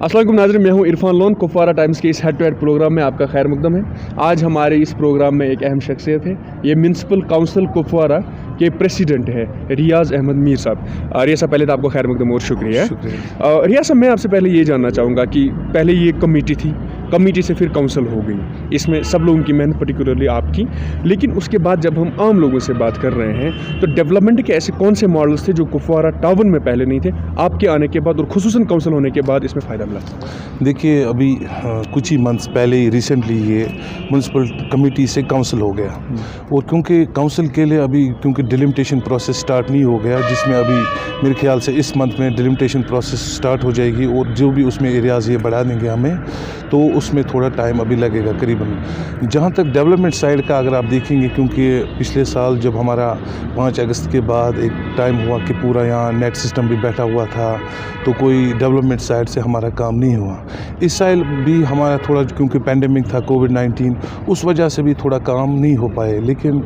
अस्सलाम वालेकुम नाज़रीन, मैं हूं इरफान लोन। कुपवारा टाइम्स के इस हेड टू हेड प्रोग्राम में आपका खैर मकदम है। आज हमारे इस प्रोग्राम में एक अहम शख्सियत है। ये म्यूनसिपल काउंसिल कुपवारा के प्रेसिडेंट है रियाज़ अहमद मीर साहब। रियाज़ साहब, पहले तो आपको खैर मकदम और शुक्रिया। रियाज़ साहब, मैं आपसे पहले ये जानना चाहूँगा कि पहले ये कमेटी थी, कमेटी से फिर काउंसिल हो गई, इसमें सब लोगों की मेहनत, पर्टिकुलरली आपकी, लेकिन उसके बाद जब हम आम लोगों से बात कर रहे हैं तो डेवलपमेंट के ऐसे कौन से मॉडल्स थे जो कुपवारा टाउन में पहले नहीं थे, आपके आने के बाद और खुसूसन काउंसिल होने के बाद इसमें फ़ायदा मिला? देखिए, अभी कुछ ही मंथ्स पहले ही रिसेंटली ये म्यूनसिपल कमेटी से काउंसिल हो गया, और क्योंकि काउंसिल के लिए अभी क्योंकि डिलिमिटेशन प्रोसेस स्टार्ट नहीं हो गया, जिसमें अभी मेरे ख्याल से इस मंथ में डिलिमिटेशन प्रोसेस स्टार्ट हो जाएगी, और जो भी उसमें एरियाज़ ये बढ़ा देंगे हमें, तो उसमें थोड़ा टाइम अभी लगेगा करीबन। जहाँ तक डेवलपमेंट साइड का अगर आप देखेंगे, क्योंकि पिछले साल जब हमारा 5 अगस्त के बाद एक टाइम हुआ कि पूरा यहाँ नेट सिस्टम भी बैठा हुआ था, तो कोई डेवलपमेंट साइड से हमारा काम नहीं हुआ। इस साल भी हमारा थोड़ा, क्योंकि पेंडेमिक था कोविड-19, उस वजह से भी थोड़ा काम नहीं हो पाए, लेकिन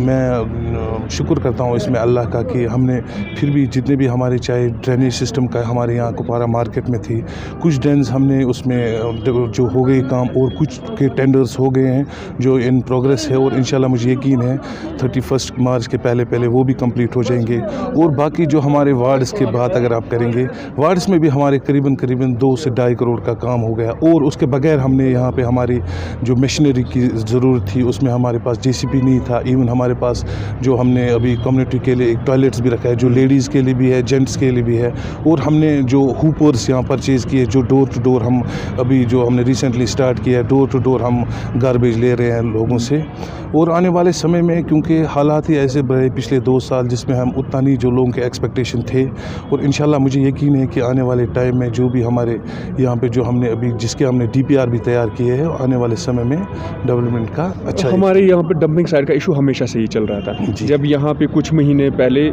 मैं शुक्र करता हूँ इसमें अल्लाह का कि हमने फिर भी जितने भी हमारे, चाहे ड्रेनेज सिस्टम का हमारे यहाँ कुपवारा मार्केट में थी, कुछ ड्रेन्स हमने उसमें जो हो गए काम, और कुछ के टेंडर्स हो गए हैं जो इन प्रोग्रेस है, और इंशाल्लाह मुझे यकीन है 31 मार्च के पहले वो भी कंप्लीट हो जाएंगे। और बाकी जो हमारे वार्ड्स की बात अगर आप करेंगे, वार्ड्स में भी हमारे करीबन 2 से 2.5 करोड़ का काम हो गया, और उसके बगैर हमने यहाँ पे हमारी जो मशीनरी की ज़रूरत थी उसमें हमारे पास JCB नहीं था। इवन हमारे पास जो हमने अभी कम्युनिटी के लिए एक टॉयलेट्स भी रखा है, जो लेडीज़ के लिए भी है, जेंट्स के लिए भी है, और हमने जो हूपर्स यहाँ परचेज़ किए, जो डोर टू डोर हम अभी जो हमने रिसेंटली स्टार्ट किया है, डोर टू डोर हम गार्बेज ले रहे हैं लोगों से। और आने वाले समय में, क्योंकि हालात ही ऐसे रहे पिछले 2 साल, जिसमें हम उतना नहीं जो लोगों के एक्सपेक्टेशन थे, और इंशाल्लाह मुझे यकीन है कि आने वाले टाइम में जो भी हमारे यहाँ पे जो हमने अभी जिसके हमने DPR भी तैयार किए हैं, आने वाले समय में डेवलपमेंट का अच्छा। हमारे यहाँ पे डंपिंग साइड का इशू हमेशा से ही चल रहा था। जब यहाँ पे कुछ महीने पहले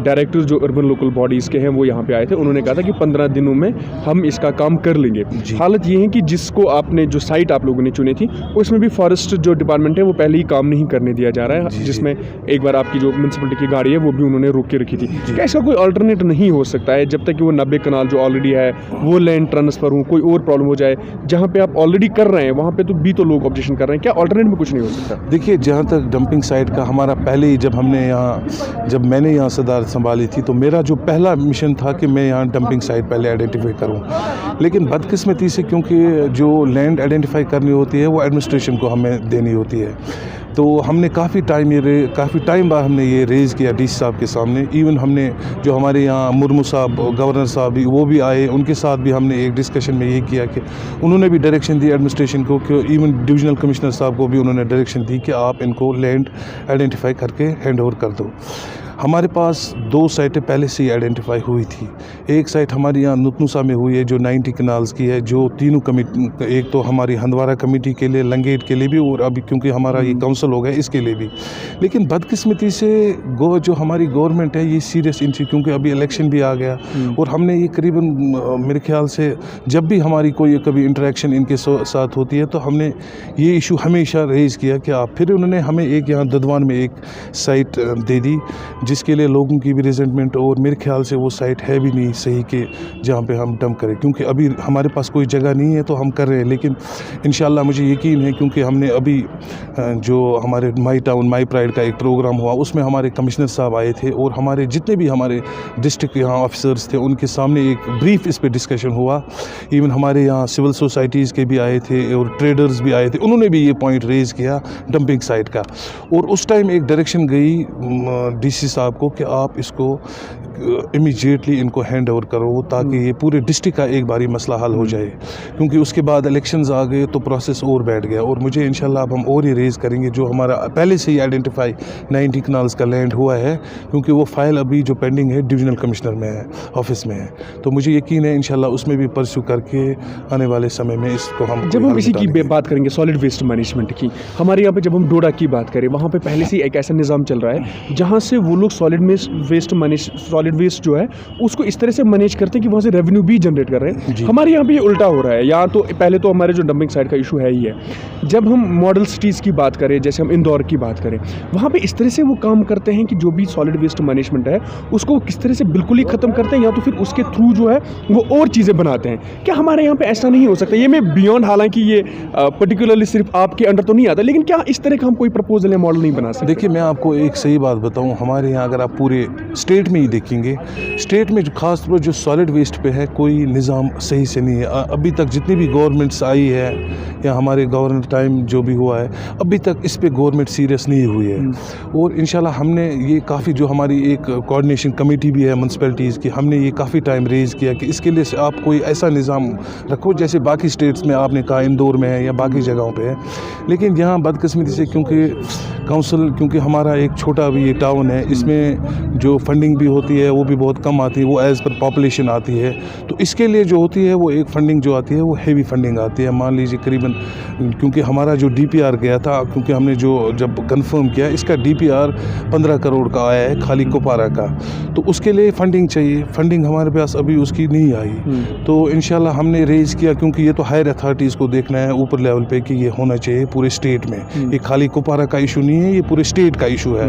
डायरेक्टर जो अर्बन लोकल बॉडीज़ के हैं वो यहाँ पे आए थे, उन्होंने कहा था कि 15 दिनों में हम इसका काम कर लेंगे। हालत ये है कि जिसको आपने जो साइट आप लोगों ने चुनी थी, उसमें भी फॉरेस्ट जो डिपार्टमेंट है वो पहले ही काम नहीं करने दिया जा रहा है, जिसमें एक बार आपकी जो म्यूनसिपलिटी की गाड़ी है वो भी उन्होंने रोक के रखी थी। क्या इसका कोई अल्टरनेट नहीं हो सकता है जब तक कि वो 90 कनाल जो ऑलरेडी है वो लैंड ट्रांसफ़र हो, कोई और प्रॉब्लम हो जाए? जहाँ पे आप ऑलरेडी कर रहे हैं वहाँ पे तो भी तो लोग ऑब्जेक्शन कर रहे हैं, क्या अल्टरनेट में कुछ नहीं हो सकता? देखिए, जहाँ तक डंपिंग साइट का हमारा पहले ही जब मैंने यहाँ सदारत संभाली थी, तो मेरा जो पहला मिशन था कि मैं यहाँ डंपिंग साइट पहले आइडेंटिफाई करूँ, लेकिन बदकिस्मती से क्योंकि जो लैंड आइडेंटिफाई करनी होती है वो एडमिनिस्ट्रेशन को हमें देनी होती है, तो हमने काफ़ी टाइम बाद हमने ये रेज़ किया DC साहब के सामने। इवन हमने जो हमारे यहाँ मुर्मू साहब, गवर्नर साहब भी, वो भी आए, उनके साथ भी हमने एक डिस्कशन में ये किया कि उन्होंने भी डायरेक्शन दी एडमिनिस्ट्रेशन को, कि इवन डिविजनल कमिश्नर साहब को भी उन्होंने डायरेक्शन दी कि आप इनको लैंड आइडेंटिफाई करके हैंड ओवर कर दो। हमारे पास 2 साइटें पहले से ही आइडेंटिफाई हुई थी। एक साइट हमारी यहाँ नुतनुसा में हुई है जो 90 कनाल्स की है, जो तीनों कमेटी, एक तो हमारी हंदवारा कमेटी के लिए, लंगेट के लिए भी, और अभी क्योंकि हमारा ये काउंसिल हो गया इसके लिए भी। लेकिन बदकिस्मती से जो हमारी गवर्नमेंट है ये सीरियस इनसे, क्योंकि अभी इलेक्शन भी आ गया, और हमने ये करीबन मेरे ख्याल से जब भी हमारी कोई कभी इंटरेक्शन इनके साथ होती है, तो हमने ये इशू हमेशा रेज़ किया कि आप, फिर उन्होंने हमें एक यहाँ ददवान में एक साइट दे दी, जिसके लिए लोगों की भी रिजेंटमेंट, और मेरे ख्याल से वो साइट है भी नहीं सही कि जहाँ पे हम डंप करें, क्योंकि अभी हमारे पास कोई जगह नहीं है तो हम कर रहे हैं। लेकिन इंशाल्लाह मुझे यकीन है, क्योंकि हमने अभी जो हमारे माई टाउन माई प्राइड का एक प्रोग्राम हुआ, उसमें हमारे कमिश्नर साहब आए थे, और हमारे जितने भी हमारे डिस्ट्रिक्ट यहाँ ऑफिसर्स थे उनके सामने एक ब्रीफ इस पर डिस्कशन हुआ। इवन हमारे यहाँ सिविल सोसाइटीज़ के भी आए थे और ट्रेडर्स भी आए थे, उन्होंने भी ये पॉइंट रेज़ किया डंपिंग साइट का। और उस टाइम एक डायरेक्शन गई DC साहब को कि आप इसको इमीडिएटली इनको हैंड ओवर करो, ताकि ये पूरे डिस्ट्रिक्ट का एक बारी मसला हल हो जाए, क्योंकि उसके बाद इलेक्शंस आ गए तो प्रोसेस और बैठ गया। और मुझे इंशाल्लाह अब हम और ही रेज़ करेंगे जो हमारा पहले से ही आइडेंटिफाई 90 कनाल्स का लैंड हुआ है, क्योंकि वो फाइल अभी जो पेंडिंग है डिविजनल कमिश्नर में है, ऑफिस में है, तो मुझे यकीन है इंशाल्लाह उसमें भी परस्यू करके आने वाले समय में इसको हम। जब हम इसी की बात करेंगे सॉलिड वेस्ट मैनेजमेंट की, हमारे यहाँ पे जब हम डोडा की बात करें, वहाँ पे पहले से एक ऐसा निज़ाम चल रहा है जहाँ से वो लोग सॉलिड सॉलिड वेस्ट जो है उसको इस तरह से मैनेज करते हैं कि वहाँ से रेवेन्यू भी जनरेट कर रहे हैं। हमारे यहाँ पे ये उल्टा हो रहा है। यहाँ तो पहले तो हमारे जो डंपिंग साइट का इशू है ही है। जब हम मॉडल सिटीज़ की बात करें, जैसे हम इंदौर की बात करें, वहाँ पे इस तरह से वो काम करते हैं कि जो भी सॉलिड वेस्ट मैनेजमेंट है उसको किस तरह से बिल्कुल ही ख़त्म करते हैं, या तो फिर उसके थ्रू जो है वो और चीज़ें बनाते हैं। क्या हमारे यहाँ पे ऐसा नहीं हो सकता? ये मैं बियॉन्ड, हालांकि ये पर्टिकुलरली सिर्फ आपके अंडर तो नहीं आता, लेकिन क्या इस तरह का हम कोई प्रपोजल या मॉडल नहीं बना सकते? देखिए, मैं आपको एक सही बात बताऊं, हमारे यहाँ अगर आप पूरे स्टेट में ही देखेंगे, स्टेट में खास तौर पर जो सॉलिड वेस्ट पे है कोई निज़ाम सही से नहीं है। अभी तक जितनी भी गवर्नमेंट्स आई है या हमारे गवर्नर टाइम जो भी हुआ है, अभी तक इस पे गवर्नमेंट सीरियस नहीं हुई है। और इंशाल्लाह हमने ये काफ़ी, जो हमारी एक कोऑर्डिनेशन कमेटी भी है म्यूनसिपैलिटीज़ की, हमने ये काफ़ी टाइम रेज़ किया कि इसके लिए आप कोई ऐसा निज़ाम रखो जैसे बाकी स्टेट्स में आपने कहा इंदौर में है या बाकी जगहों पे है। लेकिन यहाँ बदकिस्मती से क्योंकि काउंसिल, क्योंकि हमारा एक छोटा भी ये टाउन है, इसमें जो फंडिंग भी होती है वो भी बहुत कम आती है, वो एज़ पर पॉपुलेशन आती है। तो इसके लिए जो होती है वो एक फंडिंग जो आती है वो हेवी फंडिंग आती है। मान लीजिए करीबन, क्योंकि हमारा जो DPR गया था, क्योंकि हमने जो जब कंफर्म किया, इसका DPR 15 करोड़ का आया है खाली कुपवारा का, तो उसके लिए फंडिंग चाहिए। फंडिंग हमारे पास अभी उसकी नहीं आई। तो इंशाल्लाह हमने रेज़ किया, क्योंकि ये तो हायर अथॉरिटीज़ को देखना है ऊपर लेवल पे कि ये होना चाहिए पूरे स्टेट में। ये खाली कुपवारा का इशू नहीं है, ये पूरे स्टेट का इशू है।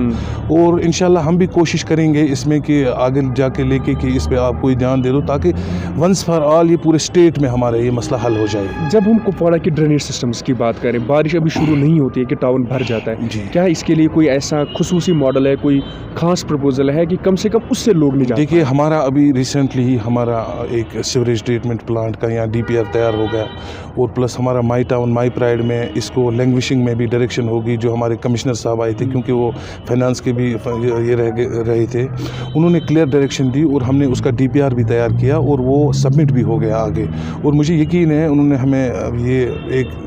और इंशाल्लाह हम भी कोशिश करेंगे इसमें कि आगे जाके लेके कि इस पे आप कोई ध्यान दे दो, ताकि वंस फॉर ऑल ये पूरे स्टेट में हमारा ये मसला हल हो जाए। जब हम कुपवाड़ा की ड्रेनेज सिस्टम्स की बात करें, बारिश अभी शुरू नहीं होती है कि टाउन भर जाता है, क्या इसके लिए कोई ऐसा खुसूसी मॉडल है, कोई खास प्रपोजल है कि कम से कम उससे लोग नहीं जाते? देखिए, हमारा अभी रिसेंटली ही हमारा एक सीवरेज ट्रीटमेंट प्लांट का यहाँ DPR तैयार हो गया, और प्लस हमारा माई टाउन माई प्राइड में इसको लैंग्विशिंग में भी डायरेक्शन होगी। जो हमारे कमिश्नर साहब आए थे, क्योंकि वो फाइनेंस के भी ये रहे थे, उन्होंने क्लियर डायरेक्शन दी और हमने उसका DPR भी तैयार किया और वो सबमिट भी हो गया आगे। और मुझे यकीन है उन्होंने हमें ये एक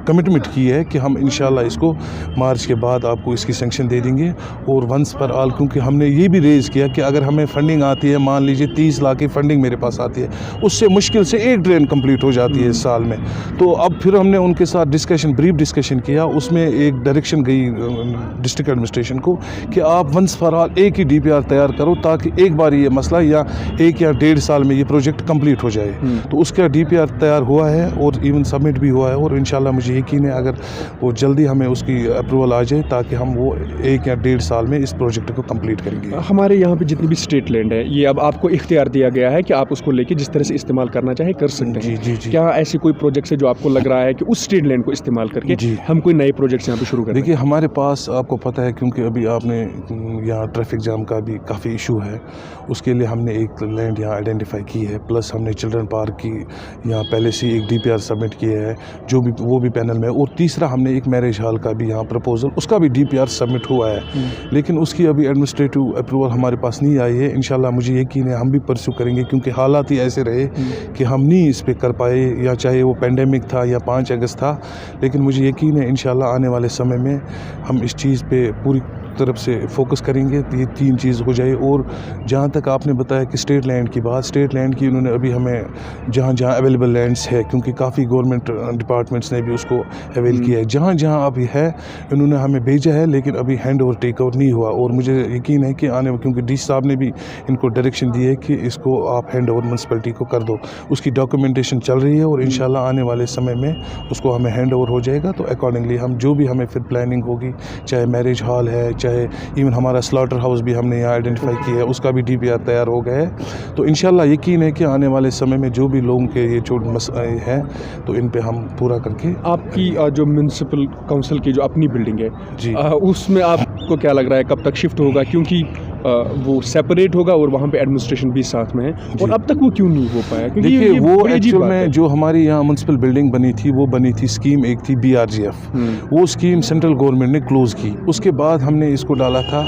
कमिटमेंट की है कि हम इंशाल्लाह इसको मार्च के बाद आपको इसकी सैंक्शन दे देंगे। और वंस फॉर ऑल, क्योंकि हमने ये भी रेज़ किया कि अगर हमें फंडिंग आती है, मान लीजिए 30 लाख की फंडिंग मेरे पास आती है, उससे मुश्किल से एक ड्रेन कंप्लीट हो जाती है इस साल में। तो अब फिर हमने उनके साथ ब्रीफ डिस्कशन किया, उसमें एक डायरेक्शन गई डिस्ट्रिक्ट एडमिनिस्ट्रेशन को कि आप वंस फॉर ऑल एक ही DPR तैयार करो, ताकि एक बार ये मसला या 1 या 1.5 साल में ये प्रोजेक्ट कंप्लीट हो जाए। तो उसका DPR तैयार हुआ है और इवन सबमिट भी हुआ है, और इंशाल्लाह मुझे यकीन है अगर वो जल्दी हमें उसकी अप्रूवल आ जाए, ताकि हम वो 1 या 1.5 साल में इस प्रोजेक्ट को कंप्लीट करेंगे। हमारे यहाँ पे जितनी भी स्टेट लैंड है, ये अब आपको इख्तियार दिया गया है कि आप उसको लेके जिस तरह से इस्तेमाल करना चाहे कर सकते हैं। जी। क्या ऐसी कोई प्रोजेक्ट है जो आपको लग रहा है कि उस स्टेट लैंड को इस्तेमाल करके हम कोई नए प्रोजेक्ट्स यहाँ पे शुरू करें? देखिए, हमारे पास आपको पता है, क्योंकि अभी आपने यहाँ ट्रैफिक जाम का भी काफ़ी इशू है, उसके लिए हमने एक लैंड यहाँ आइडेंटिफाई की है, प्लस हमने चिल्ड्रन पार्क की यहाँ पहले से एक DPR सबमिट किया है, जो भी वो भी पैनल में। और तीसरा हमने एक मैरिज हॉल का भी यहाँ प्रपोजल, उसका भी DPR सबमिट हुआ है, लेकिन उसकी अभी एडमिनिस्ट्रेटिव अप्रूवल हमारे पास नहीं आई है। इंशाल्लाह मुझे यकीन है हम भी परस्यू करेंगे, क्योंकि हालात ही ऐसे रहे कि हम नहीं इस पे कर पाए, या चाहे वो पेंडेमिक था या 5 अगस्त था। लेकिन मुझे यकीन है इंशाल्लाह आने वाले समय में हम इस चीज़ पे पूरी तरफ से फोकस करेंगे, ये 3 चीज़ हो जाए। और जहाँ तक आपने बताया कि स्टेट लैंड की बात, स्टेट लैंड की उन्होंने अभी हमें जहाँ जहाँ अवेलेबल लैंड्स है, क्योंकि काफ़ी गवर्नमेंट डिपार्टमेंट्स ने भी उसको अवेल किया है, जहाँ जहाँ अभी है इन्होंने हमें भेजा है, लेकिन अभी हैंड ओवर टेक ओवर नहीं हुआ। और मुझे यकीन है कि आने, क्योंकि DC साहब ने भी इनको डायरेक्शन दी है कि इसको आप हैंड ओवर म्यूनसिपैलिटी को कर दो, उसकी डॉक्यूमेंटेशन चल रही है, और इंशाल्लाह आने वाले समय में उसको हमें हैंड ओवर हो जाएगा। तो अकॉर्डिंगली हम जो भी हमें फिर प्लानिंग होगी, चाहे मैरिज हॉल है, चाहे इवन हमारा स्लॉटर हाउस भी हमने यहाँ आइडेंटिफाई किया है, उसका भी DPR तैयार हो गया है। तो इंशाल्लाह यकीन है कि आने वाले समय में जो भी लोगों के ये जो मसले हैं, तो इन पे हम पूरा करके। आपकी जो म्यूनसिपल काउंसिल की जो अपनी बिल्डिंग है जी, उसमें आपको क्या लग रहा है कब तक शिफ्ट होगा? क्योंकि वो सेपरेट होगा और वहाँ पे एडमिनिस्ट्रेशन भी साथ में है, और अब तक वो क्यों नहीं हो पाया? देखिए, वो एक्चुअल में जो हमारी यहाँ म्यूनसिपल बिल्डिंग बनी थी, वो बनी थी स्कीम एक थी BRGF, वो स्कीम सेंट्रल गवर्नमेंट ने क्लोज़ की। उसके बाद हमने इसको डाला था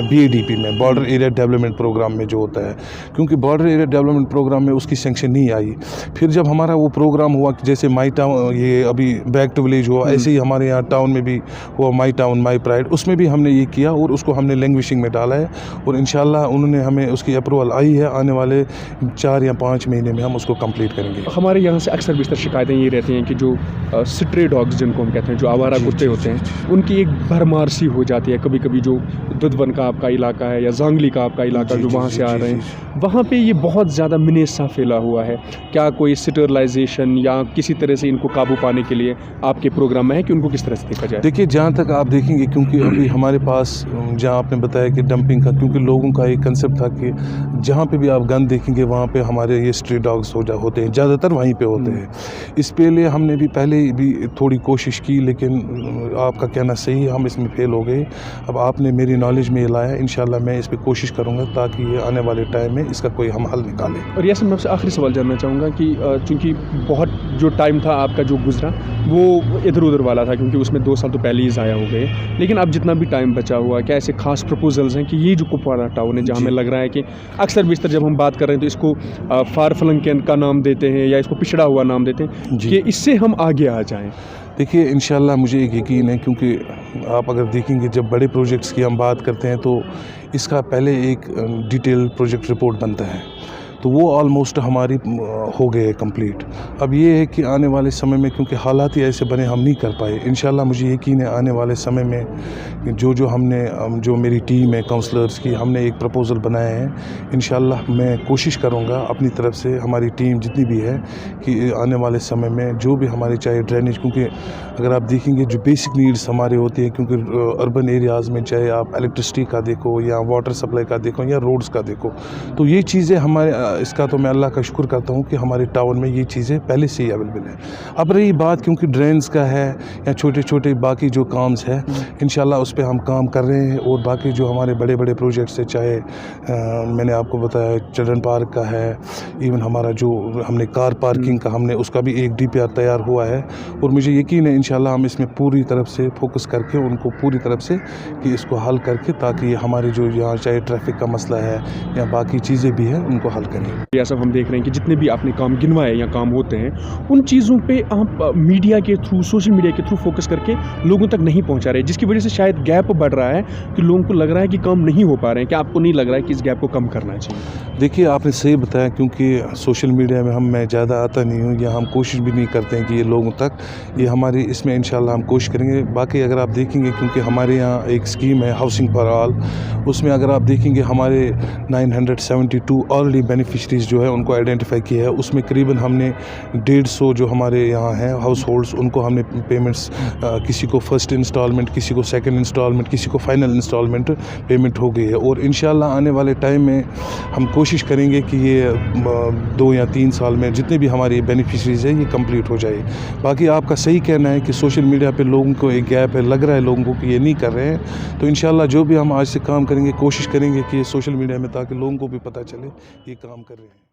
BADP में, बॉर्डर एरिया डेवलपमेंट प्रोग्राम में जो होता है, क्योंकि बॉर्डर एरिया डेवलपमेंट प्रोग्राम में उसकी सैंक्शन नहीं आई। फिर जब हमारा वो प्रोग्राम हुआ, जैसे माई टाउन, ये अभी बैक टू विलेज हुआ, ऐसे ही हमारे यहाँ टाउन में भी हुआ माई टाउन माई प्राइड, उसमें भी हमने ये किया और उसको हमने लैंग्वेजिंग में डाला है। اور انشاءاللہ انہوں نے ہمیں اس کی اپروول آئی ہے، آنے والے 4 یا 5 مہینے میں ہم اس کو کمپلیٹ کریں گے۔ ہمارے یہاں سے اکثر بیشتر شکایتیں یہ رہتی ہیں کہ جو سٹرے ڈاگز جن کو ہم کہتے ہیں، جو آوارہ کتے ہوتے ہیں، ان کی ایک بھرمار سی ہو جاتی ہے۔ کبھی کبھی جو ددون کا آپ کا علاقہ ہے یا زانگلی کا آپ کا علاقہ جو وہاں سے آ رہے ہیں، وہاں پہ یہ بہت زیادہ منیز سا پھیلا ہوا ہے۔ کیا کوئی سٹرلائزیشن یا کسی طرح سے ان کو قابو پانے کے لیے آپ کے پروگرام میں ہے کہ ان کو کس طرح سے دیکھا جائے؟ دیکھیے، جہاں تک آپ دیکھیں گے، کیونکہ ابھی ہمارے پاس جہاں آپ نے بتایا کہ ڈمپنگ کا، کیونکہ لوگوں کا ایک کنسیپٹ تھا کہ جہاں پہ بھی آپ گند دیکھیں گے وہاں پہ ہمارے یہ اسٹریٹ ڈاگس ہوتے ہیں، زیادہ تر وہیں پہ ہوتے ہیں۔ اس پہ لیے ہم نے بھی پہلے بھی تھوڑی کوشش کی، لیکن آپ کا کہنا صحیح ہے، ہم اس میں فیل ہو گئے۔ اب آپ نے میری نالج میں یہ لایا، انشاءاللہ میں اس پہ کوشش کروں گا تاکہ یہ آنے والے ٹائم میں اس کا کوئی ہم حل نکالیں۔ اور یاسر، میں آپ سے آخری سوال جاننا چاہوں گا کہ چونکہ بہت جو ٹائم تھا آپ کا جو گزرا وہ ادھر ادھر والا تھا، کیونکہ اس میں 2 سال تو پہلے ہی ضائع ہو گئے، لیکن اب جتنا بھی ٹائم بچا ہوا، کیا ایسے خاص پرپوزلز ہیں کہ یہ جو کپوارہ ٹاؤن ہے جہاں ہمیں لگ رہا ہے کہ اکثر بیشتر جب ہم بات کر رہے ہیں تو اس کو فار فلنگ کا نام دیتے ہیں یا اس کو پچھڑا ہوا نام دیتے ہیں، کہ اس سے ہم آگے آ جائیں؟ دیکھیے، انشاءاللہ مجھے ایک یقین ہے، کیونکہ آپ اگر دیکھیں گے جب بڑے پروجیکٹس کی ہم بات کرتے ہیں تو اس کا پہلے ایک ڈیٹیل پروجیکٹ رپورٹ بنتا ہے، تو وہ آلموسٹ ہماری ہو گئے کمپلیٹ۔ اب یہ ہے کہ آنے والے سمے میں، کیونکہ حالات ہی ایسے بنے، ہم نہیں کر پائے۔ انشاءاللہ مجھے یقین ہے آنے والے سمے میں جو میری ٹیم ہے کاؤنسلرز کی، ہم نے ایک پرپوزل بنایا ہے۔ انشاءاللہ میں کوشش کروں گا اپنی طرف سے، ہماری ٹیم جتنی بھی ہے، کہ آنے والے سمے میں جو بھی ہمارے چاہے ڈرینیج، کیونکہ اگر آپ دیکھیں گے جو بیسک نیڈس ہمارے ہوتے ہیں، کیونکہ اربن ایریاز میں چاہے آپ الیکٹرسٹی کا دیکھو یا واٹر سپلائی کا دیکھو یا روڈز کا دیکھو، تو یہ چیزیں ہمارے اس کا تو میں اللہ کا شکر کرتا ہوں کہ ہمارے ٹاؤن میں یہ چیزیں پہلے سے ہی اویلیبل ہیں۔ اب رہی بات کیونکہ ڈرینز کا ہے یا چھوٹے چھوٹے باقی جو کامز ہے، انشاءاللہ اس پہ ہم کام کر رہے ہیں، اور باقی جو ہمارے بڑے بڑے پروجیکٹس ہیں، چاہے میں نے آپ کو بتایا چلڈرن پارک کا ہے، ایون ہمارا جو ہم نے کار پارکنگ کا، ہم نے اس کا بھی ایک DPR تیار ہوا ہے، اور مجھے یقین ہے انشاءاللہ ہم اس میں پوری طرف سے فوکس کر کے ان کو پوری طرف سے کہ اس کو حل کر کے، تاکہ ہمارے جو یہاں چاہے ٹریفک کا مسئلہ ہے یا باقی چیزیں بھی ہیں ان کو حل کریں۔ سب ہم دیکھ رہے ہیں کہ جتنے بھی آپ نے کام گنوائے یا کام ہوتے ہیں، ان چیزوں پہ آپ میڈیا کے تھرو، سوشل میڈیا کے تھرو فوکس کر کے لوگوں تک نہیں پہنچا رہے، جس کی وجہ سے شاید گیپ بڑھ رہا ہے کہ لوگوں کو لگ رہا ہے کہ کام نہیں ہو پا رہے ہیں۔ کیا آپ کو نہیں لگ رہا ہے کہ اس گیپ کو کم کرنا چاہیے؟ دیکھیے، آپ نے صحیح بتایا، کیونکہ سوشل میڈیا میں میں زیادہ آتا نہیں ہوں، یا ہم کوشش بھی نہیں کرتے ہیں کہ یہ لوگوں تک، یہ ہماری اس میں انشاءاللہ ہم کوشش کریں گے۔ باقی اگر آپ دیکھیں گے، کیونکہ ہمارے یہاں ایک اسکیم ہے ہاؤسنگ فار آل، اس میں اگر آپ دیکھیں گے ہمارے 972 آلریڈی بینیفیشریز جو ہے ان کو آئیڈینٹیفائی کیا ہے، اس میں قریباً ہم نے 150 جو ہمارے یہاں ہیں ہاؤس ہولڈس، ان کو ہم نے پیمنٹس، کسی کو فرسٹ انسٹالمنٹ، کسی کو سیکنڈ انسٹالمنٹ، کسی کو فائنل انسٹالمنٹ پیمنٹ ہو گئی ہے، اور انشاءاللہ آنے والے ٹائم میں ہم کوشش کریں گے کہ یہ 2 یا 3 سال میں جتنے بھی ہماری بینیفیشریز ہیں یہ کمپلیٹ ہو جائے۔ باقی آپ کا صحیح کہنا ہے کہ سوشل میڈیا پہ لوگوں کو ایک گیپ ہے، لگ رہا ہے لوگوں کو کہ یہ نہیں کر رہے ہیں، تو انشاءاللہ جو بھی ہم آج سے کام کریں گے، کوشش کریں گے کہ سوشل میڈیا میں، تاکہ لوگوں کو بھی پتہ چلے یہ کام کر رہے ہیں۔